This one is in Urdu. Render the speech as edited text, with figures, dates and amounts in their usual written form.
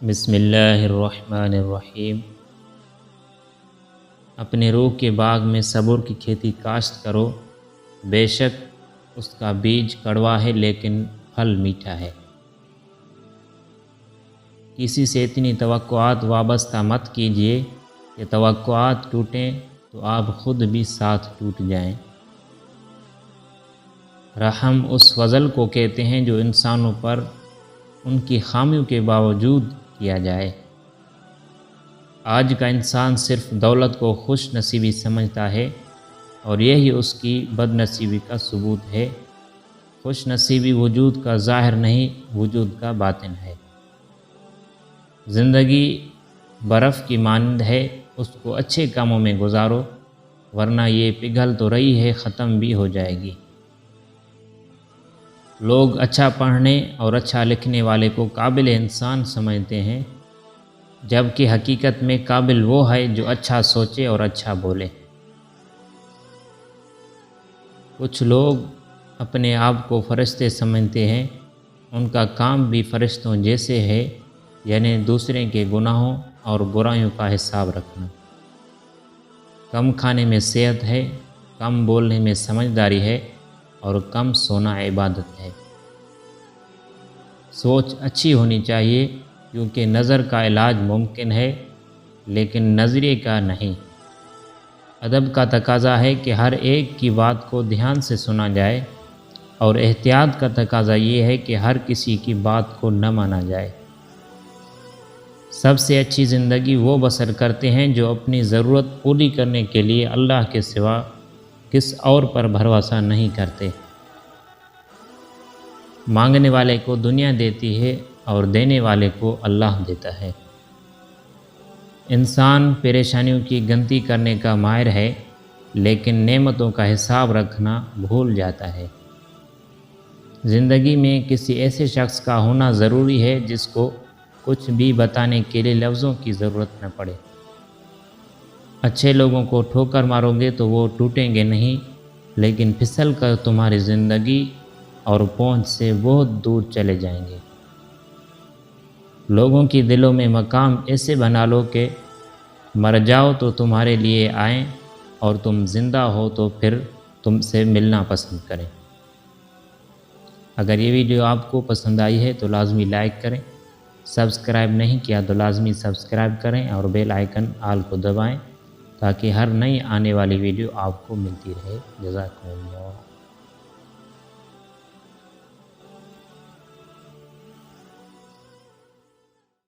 بسم اللہ الرحمن الرحیم۔ اپنے روح کے باغ میں صبر کی کھیتی کاشت کرو، بے شک اس کا بیج کڑوا ہے لیکن پھل میٹھا ہے۔ کسی سے اتنی توقعات وابستہ مت کیجیے کہ توقعات ٹوٹیں تو آپ خود بھی ساتھ ٹوٹ جائیں۔ رحم اس فضل کو کہتے ہیں جو انسانوں پر ان کی خامیوں کے باوجود کیا جائے۔ آج کا انسان صرف دولت کو خوش نصیبی سمجھتا ہے اور یہی اس کی بد نصیبی کا ثبوت ہے۔ خوش نصیبی وجود کا ظاہر نہیں، وجود کا باطن ہے۔ زندگی برف کی مانند ہے، اس کو اچھے کاموں میں گزارو ورنہ یہ پگھل تو رہی ہے، ختم بھی ہو جائے گی۔ لوگ اچھا پڑھنے اور اچھا لکھنے والے کو قابل انسان سمجھتے ہیں، جبکہ حقیقت میں قابل وہ ہے جو اچھا سوچے اور اچھا بولے۔ کچھ لوگ اپنے آپ کو فرشتے سمجھتے ہیں، ان کا کام بھی فرشتوں جیسے ہے، یعنی دوسرے کے گناہوں اور برائیوں کا حساب رکھنا۔ کم کھانے میں صحت ہے، کم بولنے میں سمجھداری ہے اور کم سونا عبادت ہے۔ سوچ اچھی ہونی چاہیے کیونکہ نظر کا علاج ممکن ہے لیکن نظریے کا نہیں۔ ادب کا تقاضا ہے کہ ہر ایک کی بات کو دھیان سے سنا جائے اور احتیاط کا تقاضا یہ ہے کہ ہر کسی کی بات کو نہ مانا جائے۔ سب سے اچھی زندگی وہ بسر کرتے ہیں جو اپنی ضرورت پوری کرنے کے لیے اللہ کے سوا کس اور پر بھروسہ نہیں کرتے۔ مانگنے والے کو دنیا دیتی ہے اور دینے والے کو اللہ دیتا ہے۔ انسان پریشانیوں کی گنتی کرنے کا ماہر ہے لیکن نعمتوں کا حساب رکھنا بھول جاتا ہے۔ زندگی میں کسی ایسے شخص کا ہونا ضروری ہے جس کو کچھ بھی بتانے کے لیے لفظوں کی ضرورت نہ پڑے۔ اچھے لوگوں کو ٹھوکر مارو گے تو وہ ٹوٹیں گے نہیں لیکن پھسل کر تمہاری زندگی اور پہنچ سے بہت دور چلے جائیں گے۔ لوگوں کی دلوں میں مقام ایسے بنا لو کہ مر جاؤ تو تمہارے لیے آئیں اور تم زندہ ہو تو پھر تم سے ملنا پسند کریں۔ اگر یہ ویڈیو آپ کو پسند آئی ہے تو لازمی لائک کریں، سبسکرائب نہیں کیا تو لازمی سبسکرائب کریں اور بیل آئیکن آل کو دبائیں تاکہ ہر نئی آنے والی ویڈیو آپ کو ملتی رہے۔ جزاکم اللہ۔